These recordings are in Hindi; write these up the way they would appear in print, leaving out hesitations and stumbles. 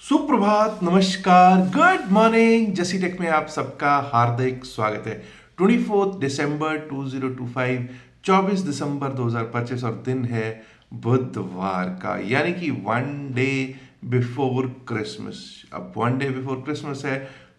सुप्रभात, नमस्कार, गुड मॉर्निंग। जसी टेक में आप सबका हार्दिक स्वागत है। 24 दिसंबर 2025, 24 दिसंबर 2025 और दिन है बुधवार का, यानी कि वन डे बिफोर क्रिसमस। अब वन डे बिफोर क्रिसमस है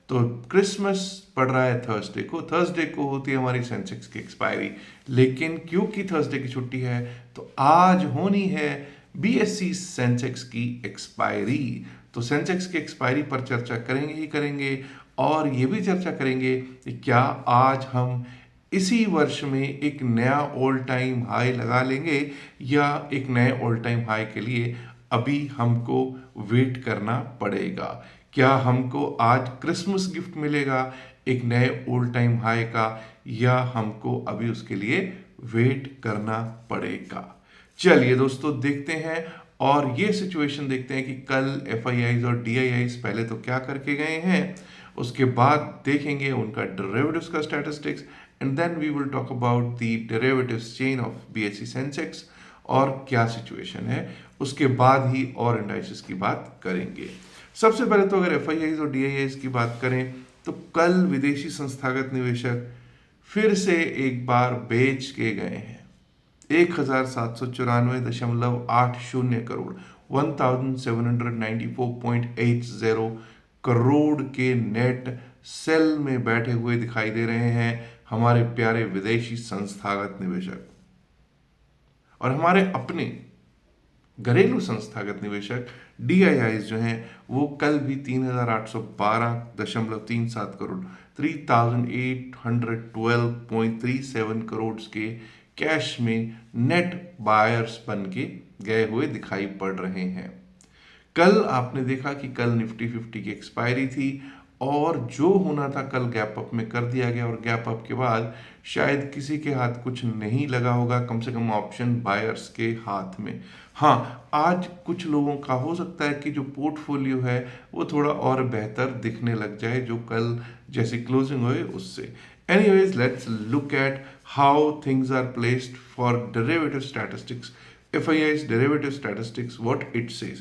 तो क्रिसमस पड़ रहा है थर्सडे को होती है हमारी सेंसेक्स की एक्सपायरी। लेकिन क्योंकि थर्सडे की छुट्टी है तो आज होनी है बीएससी सेंसेक्स की एक्सपायरी। तो सेंसेक्स की एक्सपायरी पर चर्चा करेंगे ही करेंगे और ये भी चर्चा करेंगे कि क्या आज हम इसी वर्ष में एक नया ऑल टाइम हाई लगा लेंगे या एक नए ऑल टाइम हाई के लिए अभी हमको वेट करना पड़ेगा। क्या हमको आज क्रिसमस गिफ्ट मिलेगा एक नए ऑल टाइम हाई का, या हमको अभी उसके लिए वेट करना पड़ेगा। चलिए दोस्तों देखते हैं और ये सिचुएशन देखते हैं कि कल एफआईआईज और डीआईआईज पहले तो क्या करके गए हैं, उसके बाद देखेंगे उनका डेरिवेटिव्स का statistics and then we will talk about the derivatives chain of BSE Sensex और क्या सिचुएशन है। उसके बाद ही और इंडाइसेस की बात करेंगे। सबसे पहले तो अगर एफआईआईज और डीआईआईज की बात करें तो कल विदेशी संस्थागत निवेशक फिर से एक बार बेच के गए हैं 1794.80 करोड़, 1794.80 करोड़ के नेट सेल में बैठे हुए दिखाई दे रहे हैं हमारे प्यारे विदेशी संस्थागत निवेशक। और हमारे अपने घरेलू संस्थागत निवेशक डीआईआईज जो हैं वो कल भी 3812.37 करोड़, 3812.37 करोड़ के कैश में नेट बायर्स बन के गए हुए दिखाई पड़ रहे हैं। कल आपने देखा कि कल निफ्टी 50 की एक्सपायरी थी और जो होना था कल गैप अप में कर दिया गया और गैप अप के बाद शायद किसी के हाथ कुछ नहीं लगा होगा, कम से कम ऑप्शन बायर्स के हाथ में। हाँ, आज कुछ लोगों का हो सकता है कि जो पोर्टफोलियो है वो थोड़ा और बेहतर दिखने लग जाए जो कल जैसी क्लोजिंग हुई उससे। Anyways, let's look at how things are placed for derivative statistics. FII's derivative statistics, what it says.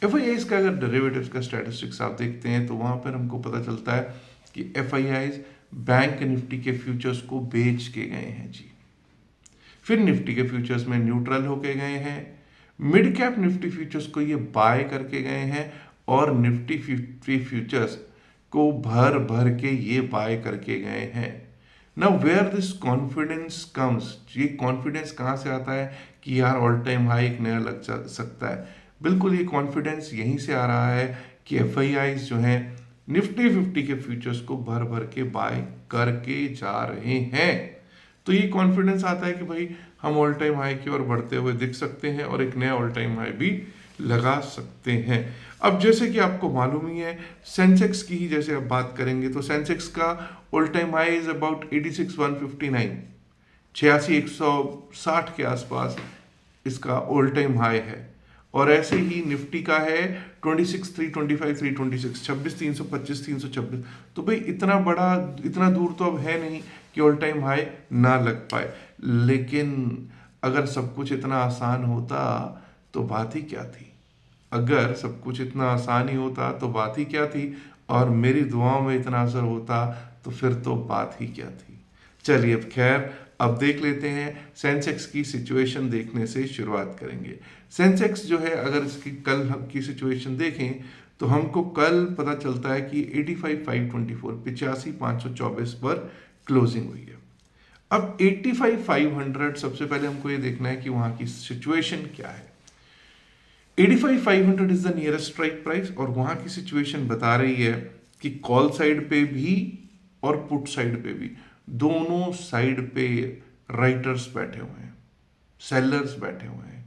FII's का अगर derivatives का statistics आप देखते हैं तो वहाँ पर हमको पता चलता है कि FII's बैंक निफ्टी के फ्यूचर्स को बेच के गए हैं जी। फिर निफ्टी के फ्यूचर्स में न्यूट्रल होके गए हैं, मिड कैप निफ्टी फ्यूचर्स को ये बाय करके गए हैं और निफ्टी 50 फ्यूचर्स को भर भर के ये बाय करके गए हैं। Now where this confidence comes, ये कॉन्फिडेंस कहाँ से आता है कि यार ऑल टाइम हाई एक नया लग सकता है। बिल्कुल ये कॉन्फिडेंस यहीं से आ रहा है कि एफआईआईज जो हैं निफ्टी 50 के फ्यूचर्स को भर भर के बाय करके जा रहे हैं। तो ये कॉन्फिडेंस आता है कि भाई हम ऑल टाइम हाई की ओर बढ़ते हुए दिख सकते हैं और एक नया ऑल टाइम हाई भी लगा सकते हैं। अब जैसे कि आपको मालूम ही है सेंसेक्स की ही जैसे अब बात करेंगे तो सेंसेक्स का all time high is about 86,159, 86,160 के आसपास इसका ऑल टाइम हाई है। और ऐसे ही निफ्टी का है 26,325, 326, 26,325, 326। तो भाई इतना बड़ा, इतना दूर तो अब है नहीं कि ऑल टाइम हाई ना लग पाए। लेकिन अगर सब कुछ इतना आसान होता तो बात ही क्या थी। अगर सब कुछ इतना आसान ही होता तो बात ही क्या थी, और मेरी दुआओं में इतना असर होता तो फिर तो बात ही क्या थी। चलिए अब खैर अब देख लेते हैं सेंसेक्स की सिचुएशन। देखने से शुरुआत करेंगे। सेंसेक्स जो है अगर इसकी कल की सिचुएशन देखें तो हमको कल पता चलता है कि 85,524, 85,524 पर क्लोजिंग हुई है। अब 85,500 सबसे पहले हमको ये देखना है कि वहां की सिचुएशन क्या है। 85,500 is the nearest strike price और वहां की सिचुएशन बता रही है कि कॉल साइड पे भी और पुट साइड पे भी, दोनों साइड पे राइटर्स बैठे हुए हैं, सेलर्स बैठे हुए हैं।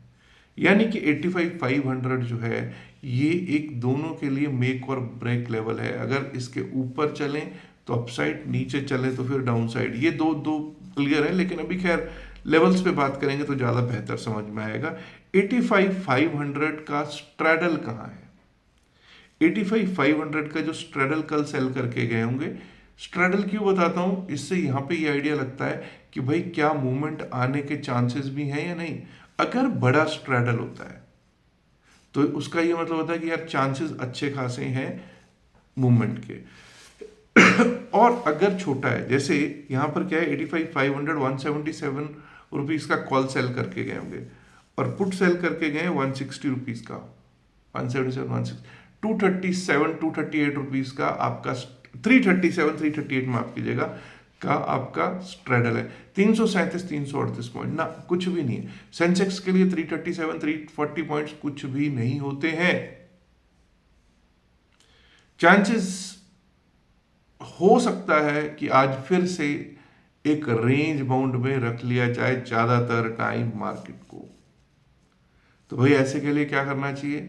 यानी कि 85,500 जो है ये एक दोनों के लिए मेक और ब्रेक लेवल है। अगर इसके ऊपर चलें तो अपसाइड, नीचे चलें तो फिर डाउन साइड। ये दो दो क्लियर है, लेकिन अभी खैर लेवल्स पे बात करेंगे तो ज़्यादा बेहतर समझ में आएगा। 85,500 का स्ट्रैडल कहाँ है? 85,500 का जो स्ट्रैडल कल सेल करके गए होंगे। स्ट्रैडल क्यों बताता हूँ, इससे यहाँ पे ये आइडिया लगता है कि भाई क्या मूवमेंट आने के चांसेस भी हैं या नहीं। अगर बड़ा स्ट्रैडल होता है तो उसका ये मतलब होता है कि यार चांसेस अच्छे खासे हैं मूवमेंट के। और अगर छोटा है, जैसे यहाँ पर क्या है 85 500 177 रुपीज का कॉल सेल करके गए होंगे और पुट सेल करके गए 160 रुपीज का, 177 16 237 238 रुपीज का आपका 337 338 माफ कीजिएगा का आपका स्ट्रेडल है। 337 338 पॉइंट ना कुछ भी नहीं है। सेंसेक्स के लिए 337 340 पॉइंट्स कुछ भी नहीं होते हैं। चांसेस हो सकता है कि आज फिर से एक रेंज बाउंड में रख लिया जाए ज्यादातर टाइम मार्केट को। तो भाई ऐसे के लिए क्या करना चाहिए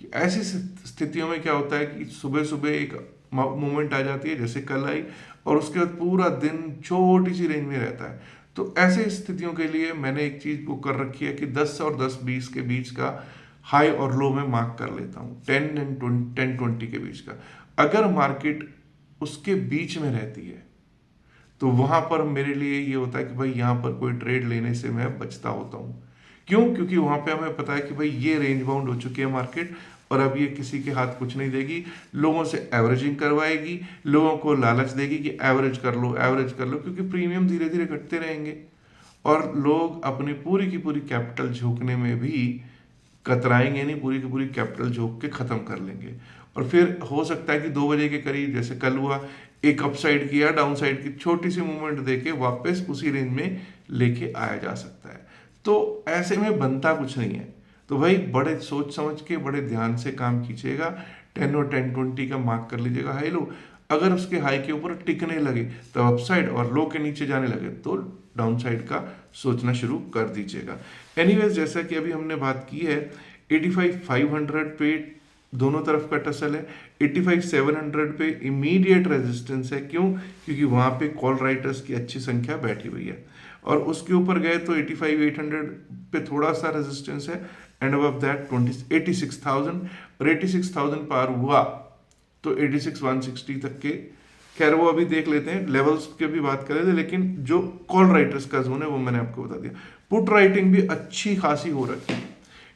कि ऐसी स्थितियों में क्या होता है कि सुबह सुबह एक मूवमेंट आ जाती है जैसे कल आई, और उसके बाद पूरा दिन छोटी सी रेंज में रहता है। तो ऐसे स्थितियों के लिए मैंने एक चीज बुक कर रखी है कि 10 और 10-20 के बीच का हाई और लो में मार्क कर लेता हूँ, 10-20 के बीच का। अगर मार्केट उसके बीच में रहती है तो वहां पर मेरे लिए ये होता है कि भाई यहां पर कोई ट्रेड लेने से मैं बचता होता हूं। क्यों? क्योंकि वहां पे हमें पता है कि भाई ये रेंज बाउंड हो चुकी है मार्केट और अब ये किसी के हाथ कुछ नहीं देगी, लोगों से एवरेजिंग करवाएगी, लोगों को लालच देगी कि एवरेज कर लो एवरेज कर लो, क्योंकि प्रीमियम धीरे धीरे घटते रहेंगे और लोग अपनी पूरी की पूरी कैपिटल झोंकने में भी कतराएंगे नहीं, पूरी की पूरी कैपिटल झोंक के खत्म कर लेंगे। और फिर हो सकता है कि 2 बजे के करीब जैसे कल हुआ, एक अपसाइड की या डाउन साइड की छोटी सी मूवमेंट देके वापस उसी रेंज में लेके आया जा सकता है। तो ऐसे में बनता कुछ नहीं है। तो भाई बड़े सोच समझ के बड़े ध्यान से काम कीजिएगा। 10 और 10-20 का मार्क कर लीजिएगा हाई लो। अगर उसके हाई के ऊपर टिकने लगे तो अपसाइड, और लो के नीचे जाने लगे तो डाउन साइड का सोचना शुरू कर दीजिएगा। एनीवेज जैसा कि अभी हमने बात की है 85 500 पे दोनों तरफ का टसल है। 85 700 पे इमीडिएट रेजिस्टेंस है। क्यों? क्योंकि वहां पे कॉल राइटर्स की अच्छी संख्या बैठी हुई है। और उसके ऊपर गए तो 85 800 पे थोड़ा सा रेजिस्टेंस है एंड अबव दैट 86,000, और 86,000 पार हुआ तो 86 160 तक के, खैर वो अभी देख लेते हैं, लेवल्स के भी बात कर रहे थे, लेकिन जो कॉल राइटर्स का जोन है वो मैंने आपको बता दिया। पुट राइटिंग भी अच्छी खासी हो रखी है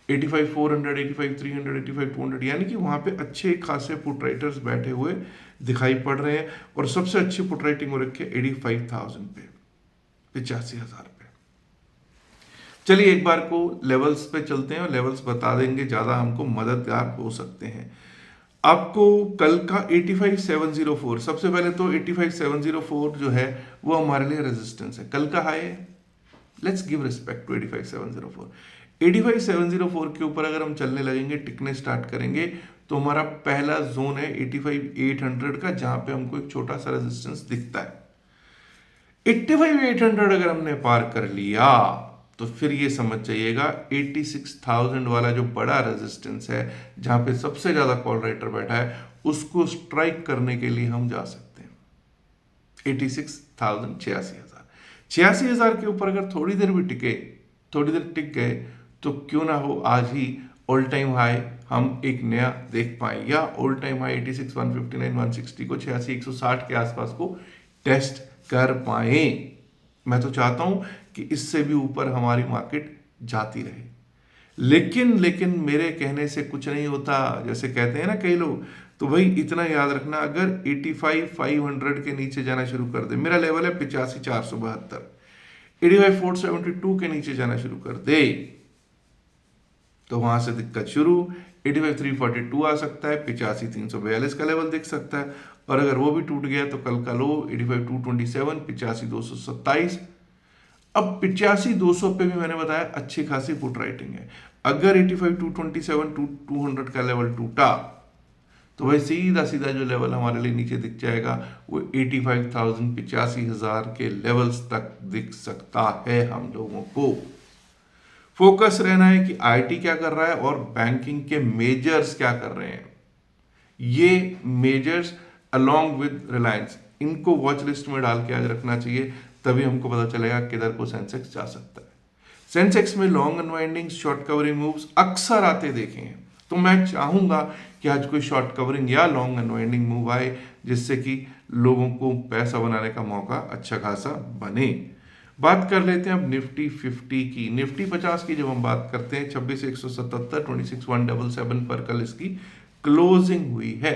85 400 85 300 85 200, यानी कि वहां पे अच्छे खासे पुट राइटर्स बैठे हुए दिखाई पड़ रहे हैं। और सबसे अच्छी पुट राइटिंग हो रखी है 85,000 पे, 85,000 पे। चलिए एक बार को लेवल्स पे चलते हैं और लेवल्स बता देंगे, ज्यादा हमको मददगार हो सकते हैं। आपको कल का 85,704, सबसे पहले तो 85,704 जो है वो हमारे लिए रेजिस्टेंस है, कल का हाई है। Let's give respect to 85,704। 85,704 के ऊपर अगर हम चलने लगेंगे, टिकने स्टार्ट करेंगे, तो हमारा पहला जोन है 85,800 का, जहां पे हमको एक छोटा सा रेजिस्टेंस दिखता है। 85,800 अगर हमने पार कर लिया तो फिर ये समझ जाइएगा 86,000 वाला जो बड़ा रेजिस्टेंस है, जहां पे सबसे ज्यादा कॉल राइटर बैठा है, उसको स्ट्राइक करने के लिए हम जा सकते हैं। 86,000 86,000 के ऊपर अगर थोड़ी देर भी टिके, थोड़ी देर टिक गए, तो क्यों ना हो आज ही ऑल टाइम हाई हम एक नया देख पाए, या ऑल टाइम हाई 86 159 160 को 86 160 के आसपास को टेस्ट कर पाए। मैं तो चाहता हूं कि इससे भी ऊपर हमारी मार्केट जाती रहे, लेकिन मेरे कहने से कुछ नहीं होता, जैसे कहते हैं ना कई लोग। तो भाई इतना याद रखना, अगर 85 500 के नीचे जाना शुरू कर दे, मेरा लेवल है 85 472, 85 472 के नीचे जाना शुरू कर दे तो वहां से दिक्कत शुरू। 85 342 आ सकता है, 85 342 का लेवल दिख सकता है, और अगर वो भी टूट गया तो कल का लो 85 227, 85 227। अब 85 200 पे भी मैंने बताया अच्छी खासी पुट राइटिंग है। अगर 85 227 200 का लेवल टूटा तो भाई सीधा सीधा जो लेवल हमारे लिए नीचे दिख जाएगा वो 85,000 85,000 के लेवल्स तक दिख सकता है हम लोगों को। फोकस रहना है कि आईटी क्या कर रहा है और बैंकिंग के मेजर्स क्या कर रहे हैं। ये मेजर्स अलोंग विद रिलायंस, इनको वॉच लिस्ट में डाल के आज रखना चाहिए, तभी हमको पता चलेगा किधर को सेंसेक्स जा सकता है। सेंसेक्स में long unwinding short covering moves अक्सर आते देखे हैं, तो मैं चाहूंगा कि आज कोई शॉर्ट कवरिंग या लॉन्ग अनवाइंडिंग मूव आए, जिससे कि लोगों को पैसा बनाने का मौका अच्छा खासा बने। बात कर लेते हैं अब निफ्टी 50 की। निफ्टी 50 की जब हम बात करते हैं 26,177 26,177 पर कल इसकी क्लोजिंग हुई है।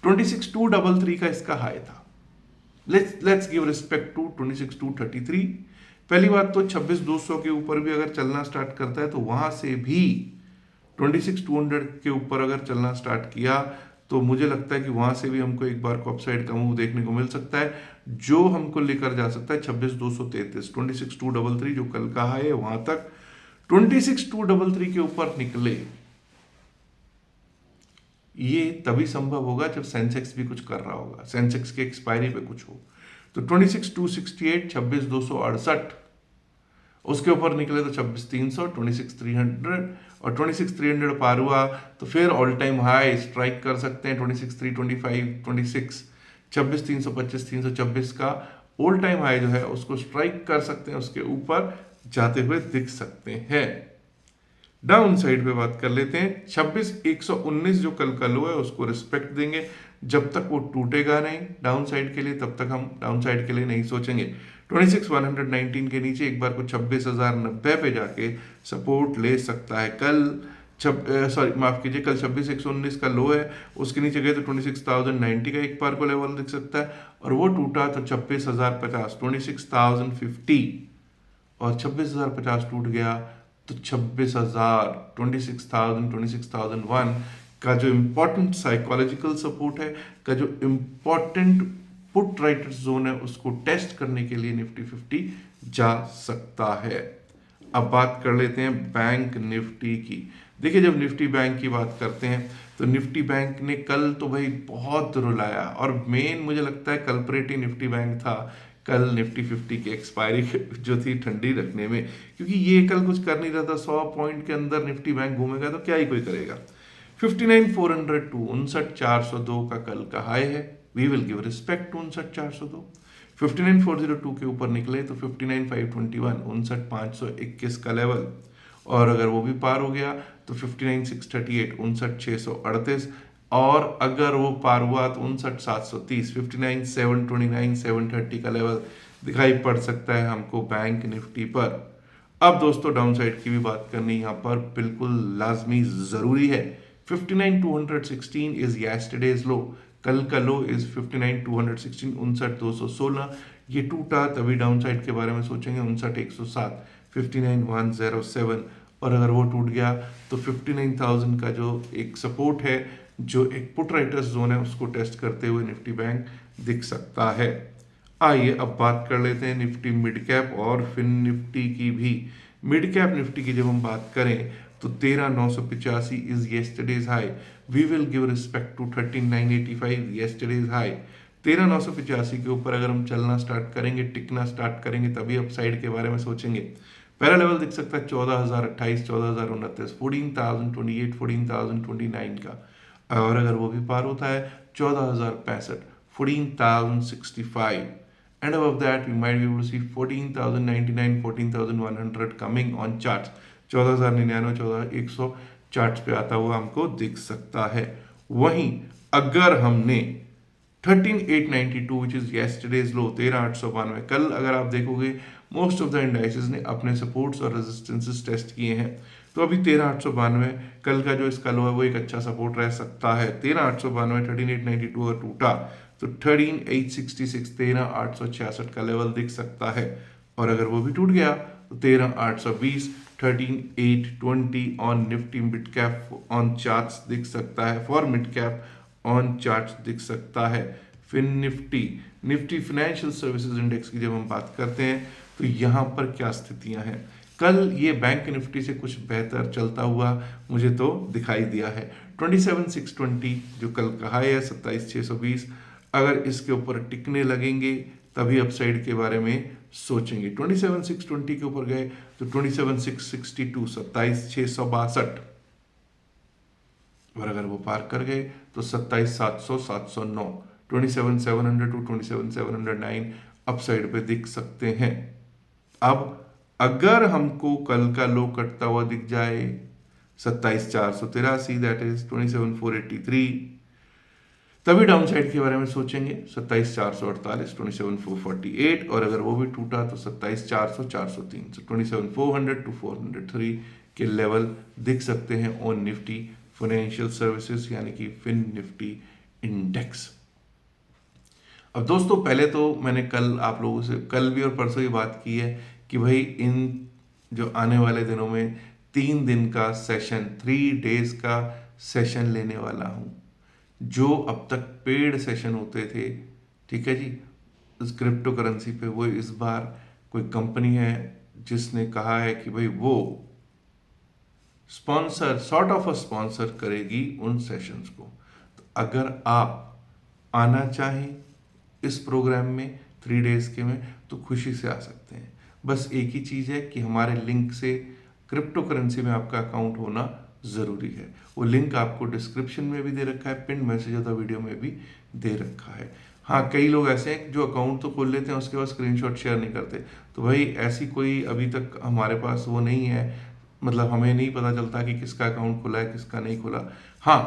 26,233 का इसका हाई था। Let's give respect to 26,233। पहली बात तो 26,200 के ऊपर भी अगर चलना स्टार्ट करता है तो वहां से भी 26,200 के ऊपर अगर चलना स्टार्ट किया तो मुझे लगता है कि वहां से भी हमको एक बार को अपसाइड का मूव देखने को मिल सकता है, जो हमको लेकर जा सकता है 26,233 26,233 जो कल का हाई है वहां तक। 26,233 के ऊपर निकले ये तभी संभव होगा जब सेंसेक्स भी कुछ कर रहा होगा, सेंसेक्स के एक्सपायरी पे कुछ हो। तो 26,268 26,268 उसके ऊपर निकले तो 26,300 26,300 और 26,300 पार हुआ तो फिर ऑल टाइम हाई स्ट्राइक कर सकते हैं 26,325 26,300 25,326 का ऑल टाइम हाई जो है उसको स्ट्राइक कर सकते हैं, उसके ऊपर जाते हुए दिख सकते हैं। डाउन साइड पे बात कर लेते हैं 26,119 जो कल का लो है उसको रिस्पेक्ट देंगे, जब तक वो टूटेगा नहीं डाउन साइड के लिए तब तक हम डाउन साइड के लिए नहीं सोचेंगे। 26,119 के नीचे एक बार को 26,090 पे जाके सपोर्ट ले सकता है। कल माफ कीजिए, कल 26,119 का लो है, उसके नीचे गए तो 26,090 का एक बार को लेवल दिख सकता है और वो टूटा तो 26,050 26,050 और 26,050 टूट गया तो 26,000 26,001 का जो इम्पोर्टेंट साइकोलॉजिकल सपोर्ट है, का जो इम्पोर्टेंट पुट राइटर जोन है उसको टेस्ट करने के लिए निफ्टी 50 जा सकता है। अब बात कर लेते हैं बैंक निफ्टी की। देखिए जब निफ्टी बैंक की बात करते हैं तो निफ्टी बैंक ने कल तो भाई बहुत रुलाया और मेन मुझे लगता है कल्परेट ही निफ्टी बैंक था कल निफ्टी 50 की एक्सपायरी जो थी ठंडी रखने में, क्योंकि ये कल कुछ कर नहीं रहा था। 100 पॉइंट के अंदर निफ्टी बैंक घूमेगा तो क्या ही कोई करेगा। 59,402 59,402 का कल का हाई है, we will give respect to 59,402। 59,402 के ऊपर निकले तो 59,521 59,521 का लेवल, और अगर वो भी पार हो गया तो 59,638 59,638, और अगर वो पार हुआ तो 59,730 59,729 730 का लेवल दिखाई पड़ सकता है हमको बैंक निफ्टी पर। अब दोस्तों डाउन साइड की भी बात करनी यहाँ पर बिल्कुल लाजमी जरूरी है। 59,216 इज यस्टरडेज लो, कल का लो इज 59,216 59,216। ये टूटा तभी डाउन साइड के बारे में सोचेंगे 59,107 59,107, और अगर वो टूट गया तो 59,000 का जो एक सपोर्ट है, जो एक पुट राइटर्स जोन है, उसको टेस्ट करते हुए निफ्टी बैंक दिख सकता है। आइए अब बात कर लेते हैं निफ्टी मिड कैप और फिन निफ्टी की भी। मिड कैप निफ्टी की जब हम बात करें तो 13,985 is yesterday's high, we will give respect to 13,985 yesterday's high. 13,985 के ऊपर अगर हम चलना स्टार्ट करेंगे, टिकना स्टार्ट करेंगे, तभी अपसाइड के बारे में सोचेंगे। पहला लेवल दिख सकता है 14,028 14,029 14,028 14,029 का, और अगर वो भी पार होता है 14,065 14,065, and above that we might be able to see 14,099 14,100 coming on charts। 14,099 14,100 charts पे आता हुआ हमको दिख सकता है। वहीं अगर हमने 13,892 विच इज यस्टरडेज लो 13,892, कल अगर आप देखोगे मोस्ट ऑफ द इंडाइसेस ने अपने सपोर्ट्स और रेजिस्टेंसेस टेस्ट किए हैं, तो अभी 13,892 कल का जो इसका लो है वो एक अच्छा सपोर्ट रह सकता है। 13,892 13,892 अगर टूटा तो 13,866 13,866 का लेवल दिख सकता है, और अगर वो भी टूट गया तो 13,820 13,820 on Nifty mid cap on charts दिख सकता है, for mid cap on charts दिख सकता है। Fin Nifty Nifty financial services index की जब हम बात करते हैं तो यहाँ पर क्या स्थितियां हैं, कल ये बैंक निफ्टी से कुछ बेहतर चलता हुआ मुझे तो दिखाई दिया है। 27,620 जो कल का हाई है 27,620, अगर इसके ऊपर टिकने लगेंगे तभी अपसाइड के बारे में सोचेंगे। 27,620 के ऊपर गए तो 27,662 27,662, और अगर वो पार कर गए तो 27,700 709 27,700 टू 27,709 अपसाइड पे दिख सकते हैं। अब अगर हमको कल का लो कटता हुआ दिख जाए 27,483 दैट इज 27,483, तभी डाउन साइड के बारे में सोचेंगे। 27,448, 27,448, और अगर वो भी टूटा तो 27,400, 403, 27,400 to 403 के लेवल दिख सकते हैं ऑन निफ्टी फाइनेंशियल सर्विसेज यानी कि फिन निफ्टी इंडेक्स। अब दोस्तों, पहले तो मैंने कल आप लोगों से कल भी और परसों ही बात की है कि भाई इन जो आने वाले दिनों में 3 दिन का सेशन, 3 डेज का सेशन लेने वाला हूं। जो अब तक पेड सेशन होते थे, ठीक है जी, उस क्रिप्टो करेंसी पे, वो इस बार कोई कंपनी है जिसने कहा है कि भाई वो sponsor, sort of a sponsor करेगी उन सेशंस को। तो अगर आप आना चाहें इस प्रोग्राम में 3 डेज के में, तो खुशी से आ सकते हैं। बस एक ही चीज़ है कि हमारे लिंक से क्रिप्टो करेंसी में आपका अकाउंट होना ज़रूरी है। वो लिंक आपको डिस्क्रिप्शन में भी दे रखा है, पिन मैसेज होता वीडियो में भी दे रखा है। हाँ, कई लोग ऐसे हैं जो अकाउंट तो खोल लेते हैं, उसके बाद स्क्रीनशॉट शेयर नहीं करते। तो भाई ऐसी कोई अभी तक हमारे पास वो नहीं है, मतलब हमें नहीं पता चलता कि किसका अकाउंट खुला है किसका नहीं खुला। हाँ,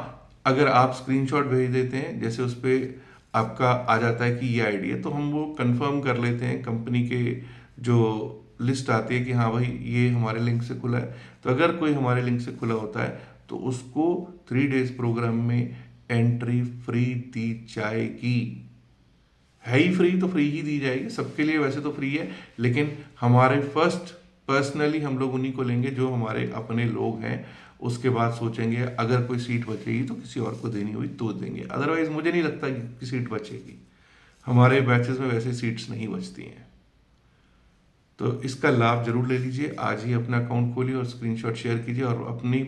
अगर आप स्क्रीनशॉट भेज देते हैं, जैसे उस पर आपका आ जाता है कि ये आईडी है, तो हम वो कंफर्म कर लेते हैं। कंपनी के जो लिस्ट आती है कि हाँ भाई ये हमारे लिंक से खुला है। तो अगर कोई हमारे लिंक से खुला होता है तो उसको 3 डेज प्रोग्राम में एंट्री फ्री दी जाएगी। है ही फ्री तो फ्री ही दी जाएगी सबके लिए, वैसे तो फ्री है, लेकिन हमारे फर्स्ट पर्सनली हम लोग उन्हीं को लेंगे जो हमारे अपने लोग हैं। उसके बाद सोचेंगे अगर कोई सीट बचेगी तो किसी और को देनी हुई तो देंगे, अदरवाइज मुझे नहीं लगता कि सीट बचेगी। हमारे बैचेस में वैसे सीट्स नहीं बचती हैं। तो इसका लाभ जरूर ले लीजिए। आज ही अपना अकाउंट खोलिए और स्क्रीनशॉट शेयर कीजिए और अपनी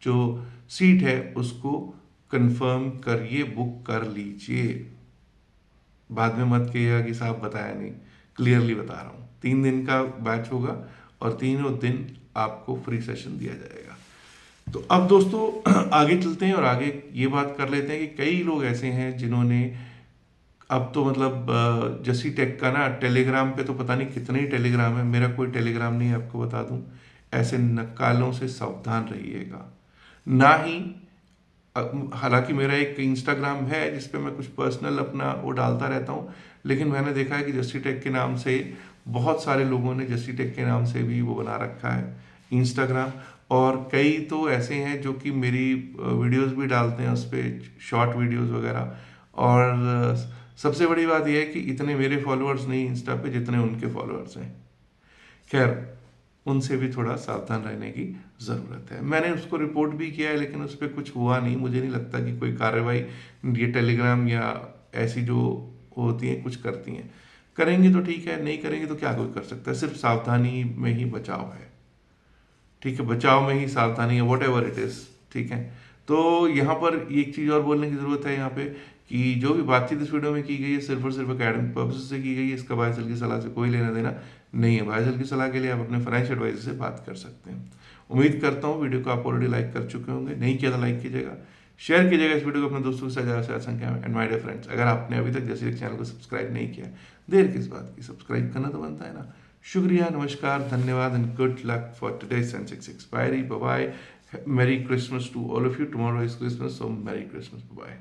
जो सीट है उसको कंफर्म करिए, बुक कर लीजिए। बाद में मत कहिएगा कि साहब बताया नहीं, क्लियरली बता रहा हूँ। 3 दिन का बैच होगा और तीनों दिन आपको फ्री सेशन दिया जाएगा। तो अब दोस्तों आगे चलते हैं और आगे ये बात कर लेते हैं कि कई लोग ऐसे हैं जिन्होंने अब तो मतलब जसी टेक का ना टेलीग्राम पे तो पता नहीं कितने ही टेलीग्राम है, मेरा कोई टेलीग्राम नहीं है, आपको बता दूं। ऐसे नक्कालों से सावधान रहिएगा। ना ही हालांकि मेरा एक इंस्टाग्राम है जिस पे मैं कुछ पर्सनल अपना वो डालता रहता हूँ, लेकिन मैंने देखा है कि जस्सी टेक के नाम से बहुत सारे लोगों ने जस्सी टेक के नाम से भी वो बना रखा है इंस्टाग्राम। और कई तो ऐसे हैं जो कि मेरी वीडियोस भी डालते हैं उस पर, शॉर्ट वीडियोस वगैरह। और सबसे बड़ी बात यह है कि इतने मेरे फॉलोअर्स नहीं इंस्टा पे जितने उनके फॉलोअर्स हैं। खैर, उनसे भी थोड़ा सावधान रहने की ज़रूरत है। मैंने उसको रिपोर्ट भी किया है लेकिन उस पर कुछ हुआ नहीं। मुझे नहीं लगता कि कोई कार्रवाई ये टेलीग्राम या ऐसी जो होती हैं कुछ करती हैं। करेंगे तो ठीक है, नहीं करेंगे तो क्या कोई कर सकता है। सिर्फ सावधानी में ही बचाव है, ठीक है, बचाव में ही सावधानी है, वॉट एवर इट इज़, ठीक है। तो यहाँ पर एक चीज़ और बोलने की ज़रूरत है यहाँ पे कि जो भी बातचीत इस वीडियो में की गई है सिर्फ और सिर्फ एकेडमिक पर्पज से की गई है। इसका बायसल की सलाह से कोई लेना देना नहीं है। बायसल की सलाह के लिए आप अपने फाइनेंशियल एडवाइजर से बात कर सकते हैं। उम्मीद करता हूँ वीडियो को आप ऑलरेडी लाइक कर चुके होंगे, नहीं किया तो लाइक कीजिएगा, शेयर कीजिएगा इस वीडियो को अपने दोस्तों के साथ ज़्यादा से ज़्यादा संख्या में। एंड माय डियर फ्रेंड्स, अगर आपने अभी तक जैसे चैनल को सब्सक्राइब नहीं किया, देर किस बात की, सब्सक्राइब करना तो बनता है ना। शुक्रिया, नमस्कार, धन्यवाद and good luck for today's Sensex expiry. Bye bye, merry Christmas to all of you. Tomorrow is Christmas, so merry Christmas, bye.